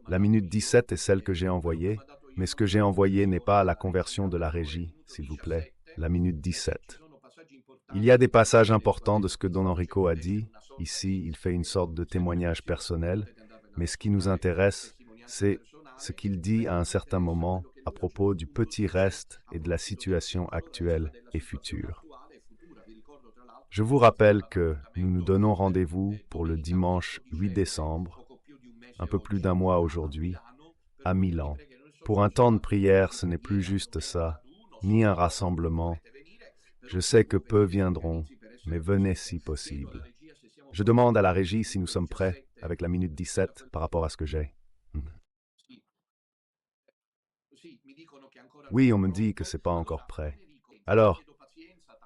La minute 17 est celle que j'ai envoyée, mais ce que j'ai envoyé n'est pas la conversion de la régie, s'il vous plaît, la minute 17. Il y a des passages importants de ce que Don Enrico a dit. Ici, il fait une sorte de témoignage personnel, mais ce qui nous intéresse, c'est ce qu'il dit à un certain moment à propos du petit reste et de la situation actuelle et future. Je vous rappelle que nous nous donnons rendez-vous pour le dimanche 8 décembre, un peu plus d'1 mois aujourd'hui, à Milan. Pour un temps de prière, ce n'est plus juste ça, ni un rassemblement. Je sais que peu viendront, mais venez si possible. Je demande à la régie si nous sommes prêts avec la minute 17 par rapport à ce que j'ai. Oui, on me dit que c'est pas encore prêt. Alors,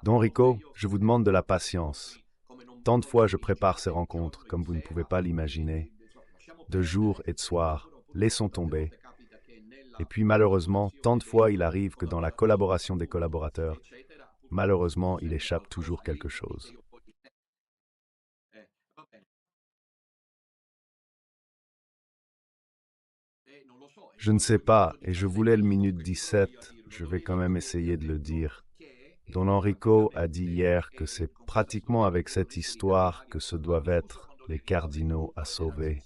Don Rico, je vous demande de la patience. Tant de fois je prépare ces rencontres, comme vous ne pouvez pas l'imaginer, de jour et de soir, laissons tomber. Et puis malheureusement, tant de fois il arrive que dans la collaboration des collaborateurs, malheureusement, il échappe toujours quelque chose. Je ne sais pas, et je voulais le minute 17, je vais quand même essayer de le dire. Don Enrico a dit hier que c'est pratiquement avec cette histoire que ce doivent être les cardinaux à sauver.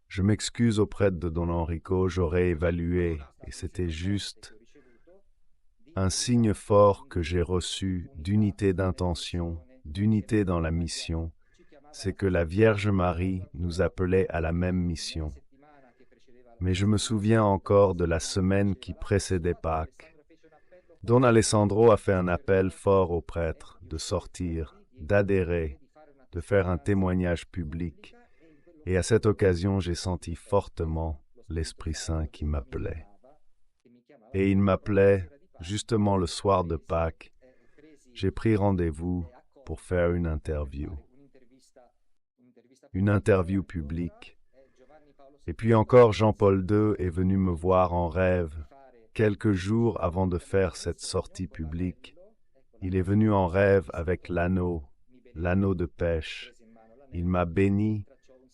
Je m'excuse auprès de Don Enrico, j'aurais évalué, et c'était juste un signe fort que j'ai reçu d'unité d'intention, d'unité dans la mission, c'est que la Vierge Marie nous appelait à la même mission. Mais je me souviens encore de la semaine qui précédait Pâques. Don Alessandro a fait un appel fort aux prêtres de sortir, d'adhérer, de faire un témoignage public. Et à cette occasion, j'ai senti fortement l'Esprit Saint qui m'appelait. Et il m'appelait justement le soir de Pâques. J'ai pris rendez-vous pour faire une interview publique. Et puis encore, Jean-Paul II est venu me voir en rêve. Quelques jours avant de faire cette sortie publique, il est venu en rêve avec l'anneau de pêche. Il m'a béni,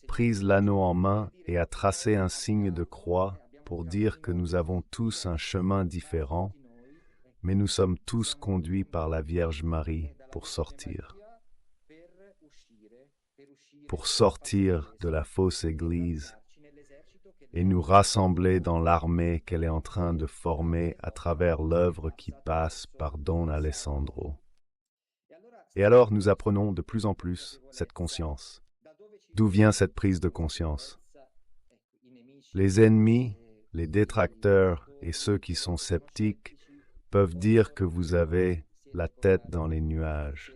prise l'anneau en main et a tracé un signe de croix pour dire que nous avons tous un chemin différent, mais nous sommes tous conduits par la Vierge Marie pour sortir de la fausse Église et nous rassembler dans l'armée qu'elle est en train de former à travers l'œuvre qui passe par Don Alessandro. Et alors nous apprenons de plus en plus cette conscience. D'où vient cette prise de conscience? Les ennemis, les détracteurs et ceux qui sont sceptiques peuvent dire que vous avez la tête dans les nuages.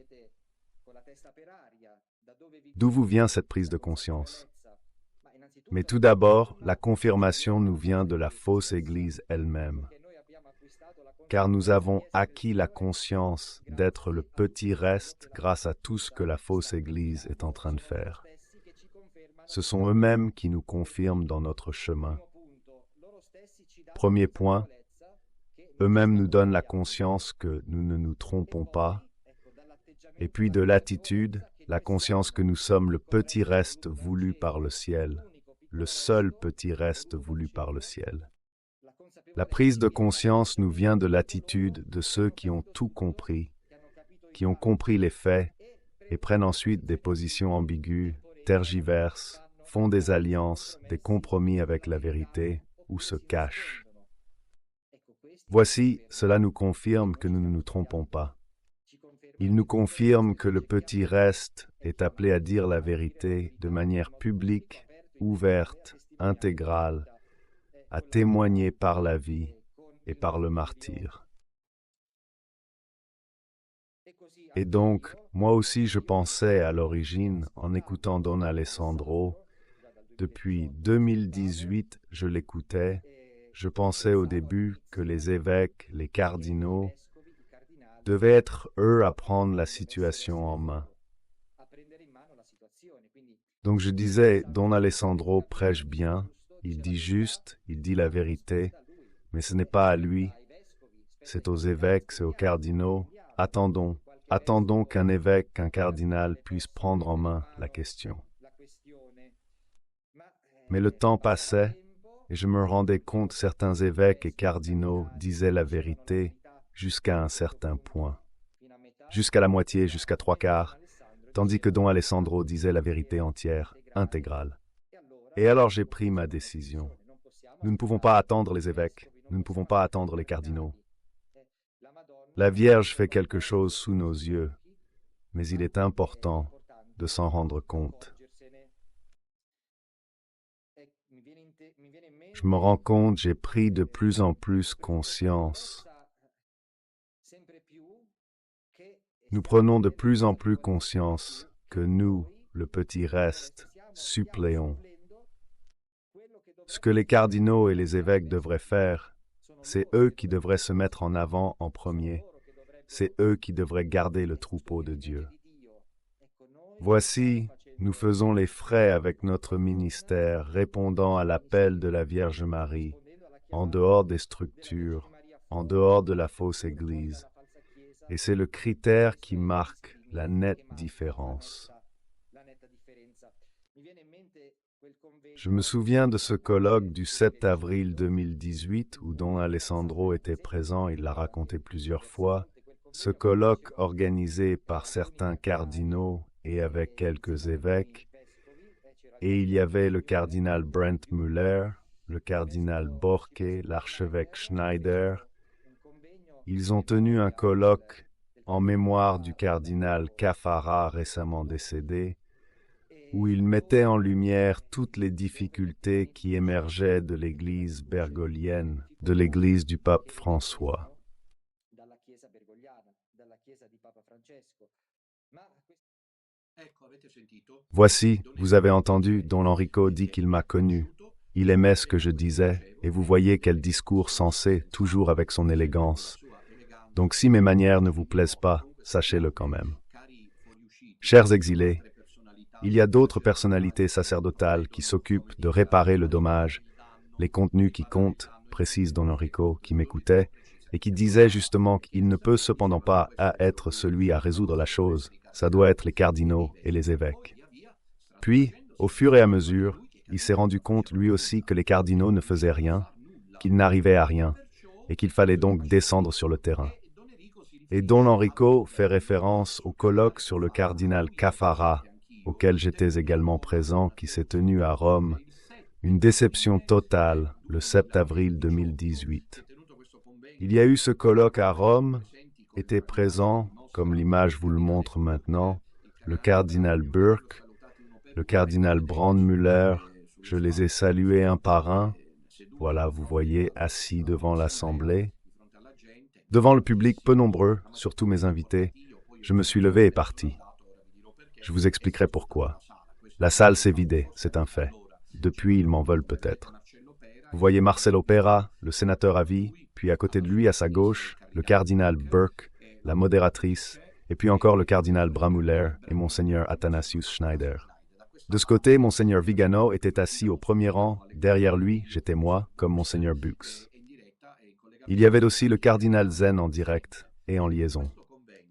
D'où vous vient cette prise de conscience? Mais tout d'abord, la confirmation nous vient de la fausse Église elle-même, car nous avons acquis la conscience d'être le petit reste grâce à tout ce que la fausse Église est en train de faire. Ce sont eux-mêmes qui nous confirment dans notre chemin. Premier point, eux-mêmes nous donnent la conscience que nous ne nous trompons pas, et puis de l'attitude, la conscience que nous sommes le petit reste voulu par le ciel, le seul petit reste voulu par le ciel. La prise de conscience nous vient de l'attitude de ceux qui ont tout compris, qui ont compris les faits et prennent ensuite des positions ambiguës, tergiversent, font des alliances, des compromis avec la vérité ou se cachent. Voici, cela nous confirme que nous ne nous trompons pas. Il nous confirme que le petit reste est appelé à dire la vérité de manière publique, ouverte, intégrale, à témoigner par la vie et par le martyre. Et donc, moi aussi je pensais à l'origine, en écoutant Don Alessandro, depuis 2018 je l'écoutais, je pensais au début que les évêques, les cardinaux, devaient être eux à prendre la situation en main. Donc je disais, Don Alessandro prêche bien, il dit juste, il dit la vérité, mais ce n'est pas à lui, c'est aux évêques, c'est aux cardinaux. Attendons qu'un évêque, qu'un cardinal puisse prendre en main la question. Mais le temps passait, et je me rendais compte que certains évêques et cardinaux disaient la vérité jusqu'à un certain point, jusqu'à la moitié, jusqu'à trois quarts, tandis que Don Alessandro disait la vérité entière, intégrale. Et alors j'ai pris ma décision. Nous ne pouvons pas attendre les évêques, nous ne pouvons pas attendre les cardinaux. La Vierge fait quelque chose sous nos yeux, mais il est important de s'en rendre compte. Je me rends compte, j'ai pris de plus en plus conscience. Nous prenons de plus en plus conscience que nous, le petit reste, suppléons. Ce que les cardinaux et les évêques devraient faire, c'est eux qui devraient se mettre en avant en premier, c'est eux qui devraient garder le troupeau de Dieu. Voici, nous faisons les frais avec notre ministère, répondant à l'appel de la Vierge Marie, en dehors des structures, en dehors de la fausse Église. Et c'est le critère qui marque la nette différence. Je me souviens de ce colloque du 7 avril 2018 où Don Alessandro était présent, il l'a raconté plusieurs fois. Ce colloque organisé par certains cardinaux et avec quelques évêques, et il y avait le cardinal Brent Müller, le cardinal Borque, l'archevêque Schneider. Ils ont tenu un colloque en mémoire du cardinal Caffarra récemment décédé, où il mettait en lumière toutes les difficultés qui émergeaient de l'Église bergoglienne, de l'Église du pape François. Voici, vous avez entendu, Don Enrico dit qu'il m'a connu. Il aimait ce que je disais, et vous voyez quel discours sensé, toujours avec son élégance. Donc si mes manières ne vous plaisent pas, sachez-le quand même. Chers exilés, il y a d'autres personnalités sacerdotales qui s'occupent de réparer le dommage, les contenus qui comptent, précise Don Enrico, qui m'écoutait, et qui disait justement qu'il ne peut cependant pas être celui à résoudre la chose, ça doit être les cardinaux et les évêques. Puis, au fur et à mesure, il s'est rendu compte lui aussi que les cardinaux ne faisaient rien, qu'ils n'arrivaient à rien, et qu'il fallait donc descendre sur le terrain. Et Don Enrico fait référence au colloque sur le cardinal Caffarra, auquel j'étais également présent, qui s'est tenu à Rome, une déception totale, le 7 avril 2018. Il y a eu ce colloque à Rome, était présent, comme l'image vous le montre maintenant, le cardinal Burke, le cardinal Brandmüller, je les ai salués un par un, voilà, vous voyez, assis devant l'assemblée. Devant le public peu nombreux, surtout mes invités, je me suis levé et parti. Je vous expliquerai pourquoi. La salle s'est vidée, c'est un fait. Depuis, ils m'en veulent peut-être. Vous voyez Marcelo Pera, le sénateur à vie, puis à côté de lui, à sa gauche, le cardinal Burke, la modératrice, et puis encore le cardinal Brandmüller et monseigneur Athanasius Schneider. De ce côté, monseigneur Vigano était assis au premier rang, derrière lui, j'étais moi, comme monseigneur Bux. Il y avait aussi le cardinal Zen en direct et en liaison.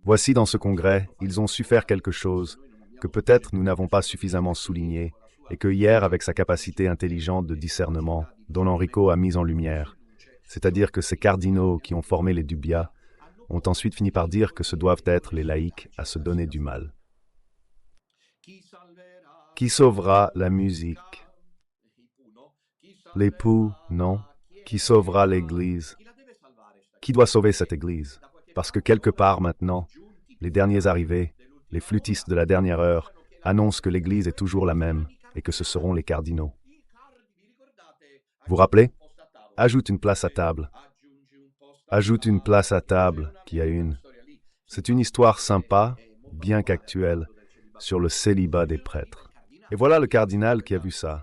Voici dans ce congrès, ils ont su faire quelque chose que peut-être nous n'avons pas suffisamment souligné et que hier, avec sa capacité intelligente de discernement, Don Enrico a mis en lumière, c'est-à-dire que ces cardinaux qui ont formé les Dubia ont ensuite fini par dire que ce doivent être les laïcs à se donner du mal. Qui sauvera la musique? L'époux, non. Qui sauvera l'Église? Qui doit sauver cette Église? Parce que quelque part maintenant, les derniers arrivés, les flûtistes de la dernière heure, annoncent que l'Église est toujours la même et que ce seront les cardinaux. Vous rappelez? Ajoute une place à table. Ajoute une place à table, qui a une. C'est une histoire sympa, bien qu'actuelle, sur le célibat des prêtres. Et voilà le cardinal qui a vu ça.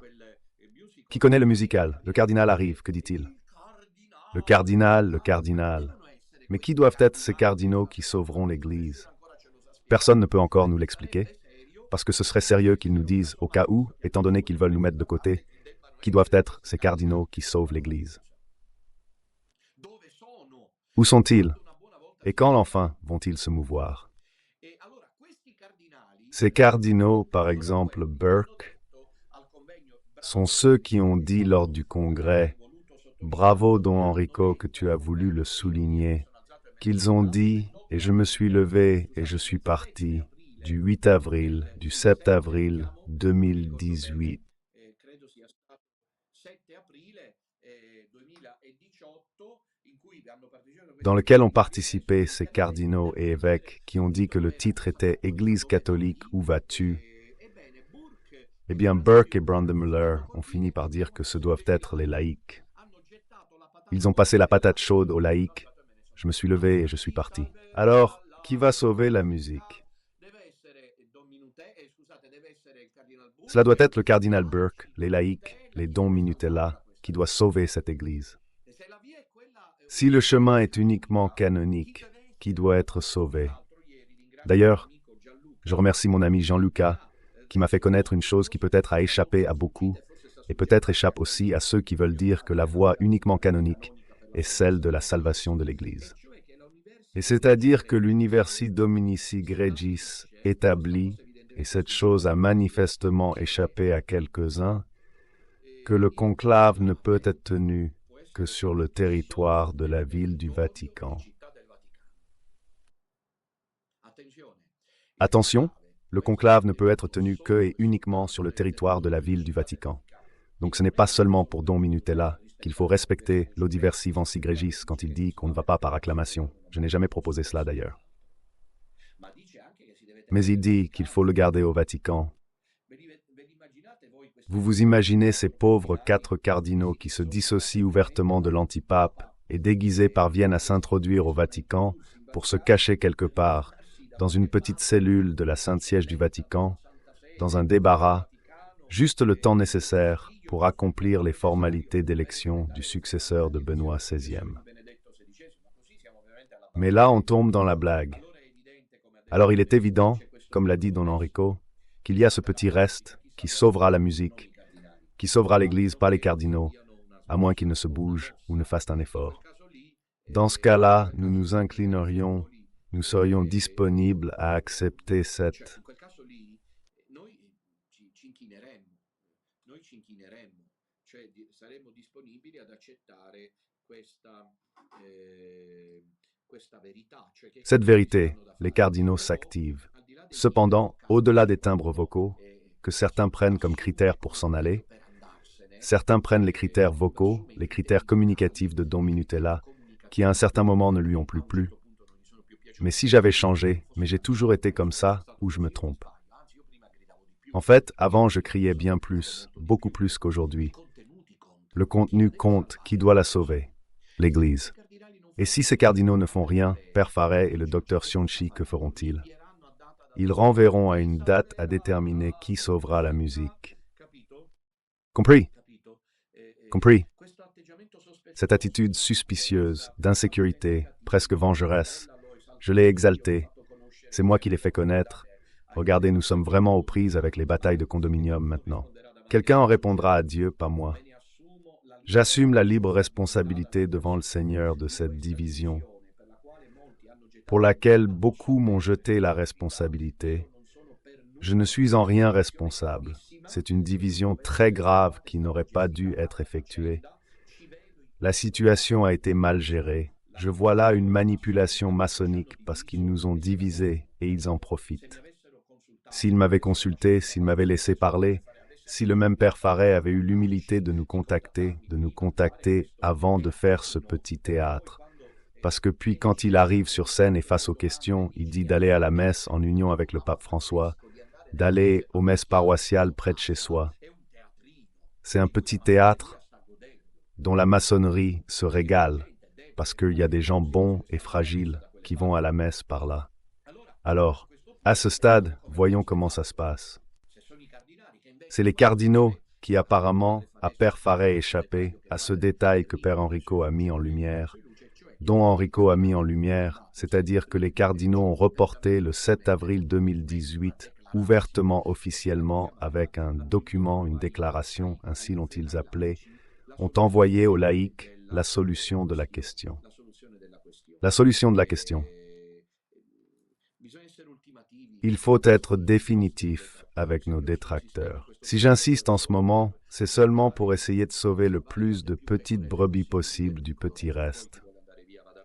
Qui connaît le musical? Le cardinal arrive, que dit-il? Le cardinal, le cardinal. Mais qui doivent être ces cardinaux qui sauveront l'Église? Personne ne peut encore nous l'expliquer, parce que ce serait sérieux qu'ils nous disent, au cas où, étant donné qu'ils veulent nous mettre de côté, qui doivent être ces cardinaux qui sauvent l'Église. Où sont-ils? Et quand enfin vont-ils se mouvoir? Ces cardinaux, par exemple Burke, sont ceux qui ont dit lors du congrès « Bravo Don Enrico que tu as voulu le souligner », qu'ils ont dit « Et je me suis levé et je suis parti » du 8 avril, du 7 avril 2018. Dans lequel ont participé ces cardinaux et évêques qui ont dit que le titre était « Église catholique, où vas-tu ?» Eh bien, Burke et Brandmüller ont fini par dire que ce doivent être les laïcs. Ils ont passé la patate chaude aux laïcs. Je me suis levé et je suis parti. Alors, qui va sauver la musique? Cela doit être le cardinal Burke, les laïcs, les Don Minutella, qui doit sauver cette Église. Si le chemin est uniquement canonique, qui doit être sauvé. D'ailleurs, je remercie mon ami Gianluca, qui m'a fait connaître une chose qui peut-être a échappé à beaucoup, et peut-être échappe aussi à ceux qui veulent dire que la voie uniquement canonique est celle de la salvation de l'Église. Et c'est-à-dire que l'Universi Dominici Gregis établit, et cette chose a manifestement échappé à quelques-uns, que le conclave ne peut être tenu que sur le territoire de la ville du Vatican. Attention, le conclave ne peut être tenu que et uniquement sur le territoire de la ville du Vatican. Donc ce n'est pas seulement pour Don Minutella qu'il faut respecter l'Odiversi Vansi Gregis quand il dit qu'on ne va pas par acclamation. Je n'ai jamais proposé cela d'ailleurs. Mais il dit qu'il faut le garder au Vatican. Vous vous imaginez ces pauvres 4 cardinaux qui se dissocient ouvertement de l'antipape et déguisés parviennent à s'introduire au Vatican pour se cacher quelque part, dans une petite cellule de la Sainte-Siège du Vatican, dans un débarras, juste le temps nécessaire pour accomplir les formalités d'élection du successeur de Benoît XVI. Mais là, on tombe dans la blague. Alors il est évident, comme l'a dit Don Enrico, qu'il y a ce petit reste qui sauvera la musique, qui sauvera l'Église, pas les cardinaux, à moins qu'ils ne se bougent ou ne fassent un effort. Dans ce cas-là, nous nous inclinerions, nous serions disponibles à accepter cette... Cette vérité, les cardinaux s'activent. Cependant, au-delà des timbres vocaux, que certains prennent comme critères pour s'en aller, certains prennent les critères vocaux, les critères communicatifs de Don Minutella, qui à un certain moment ne lui ont plus plu. Mais si j'avais changé, mais j'ai toujours été comme ça, ou je me trompe. En fait, avant je criais bien plus, beaucoup plus qu'aujourd'hui. Le contenu compte, qui doit la sauver? L'Église. Et si ces cardinaux ne font rien, Père Farret et le docteur Sionchi, que feront-ils? Ils renverront à une date à déterminer qui sauvera la musique. Compris? Compris? Cette attitude suspicieuse, d'insécurité, presque vengeresse, je l'ai exaltée. C'est moi qui l'ai fait connaître. Regardez, nous sommes vraiment aux prises avec les batailles de condominium maintenant. Quelqu'un en répondra à Dieu, pas moi. J'assume la libre responsabilité devant le Seigneur de cette division, pour laquelle beaucoup m'ont jeté la responsabilité. Je ne suis en rien responsable. C'est une division très grave qui n'aurait pas dû être effectuée. La situation a été mal gérée. Je vois là une manipulation maçonnique parce qu'ils nous ont divisés et ils en profitent. S'ils m'avaient consulté, s'ils m'avaient laissé parler, si le même Père Farret avait eu l'humilité de nous contacter avant de faire ce petit théâtre. Parce que puis quand il arrive sur scène et face aux questions, il dit d'aller à la messe en union avec le pape François, d'aller aux messes paroissiales près de chez soi. C'est un petit théâtre dont la maçonnerie se régale, parce qu'il y a des gens bons et fragiles qui vont à la messe par là. Alors, à ce stade, voyons comment ça se passe. C'est les cardinaux qui apparemment, à Père Farret échappé à ce détail que Père Enrico a mis en lumière, dont Enrico a mis en lumière, c'est-à-dire que les cardinaux ont reporté le 7 avril 2018, ouvertement, officiellement, avec un document, une déclaration, ainsi l'ont-ils appelé, ont envoyé aux laïcs la solution de la question. La solution de la question. Il faut être définitif avec nos détracteurs. Si j'insiste en ce moment, c'est seulement pour essayer de sauver le plus de petites brebis possible du petit reste.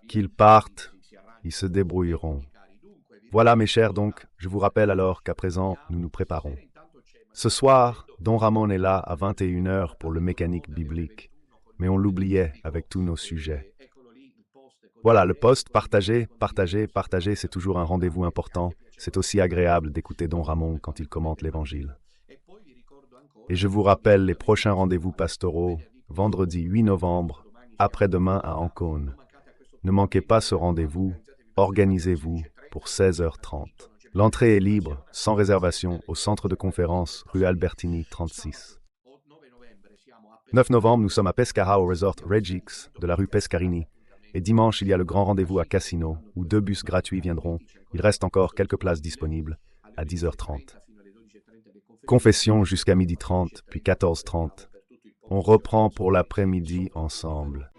Qu'ils partent, ils se débrouilleront. Voilà mes chers donc, je vous rappelle alors qu'à présent nous nous préparons. Ce soir, Don Ramon est là à 21h pour le mécanique biblique, mais on l'oubliait avec tous nos sujets. Voilà, le post, partagez, c'est toujours un rendez-vous important. C'est aussi agréable d'écouter Don Ramon quand il commente l'Évangile. Et je vous rappelle les prochains rendez-vous pastoraux, vendredi 8 novembre, après-demain à Ancône. Ne manquez pas ce rendez-vous, organisez-vous pour 16h30. L'entrée est libre, sans réservation, au centre de conférence, rue Albertini 36. 9 novembre, nous sommes à Pescara au resort Regix de la rue Pescarini. Et dimanche, il y a le grand rendez-vous à Cassino, où 2 bus gratuits viendront. Il reste encore quelques places disponibles, à 10h30. Confession jusqu'à 12h30, puis 14h30. On reprend pour l'après-midi ensemble.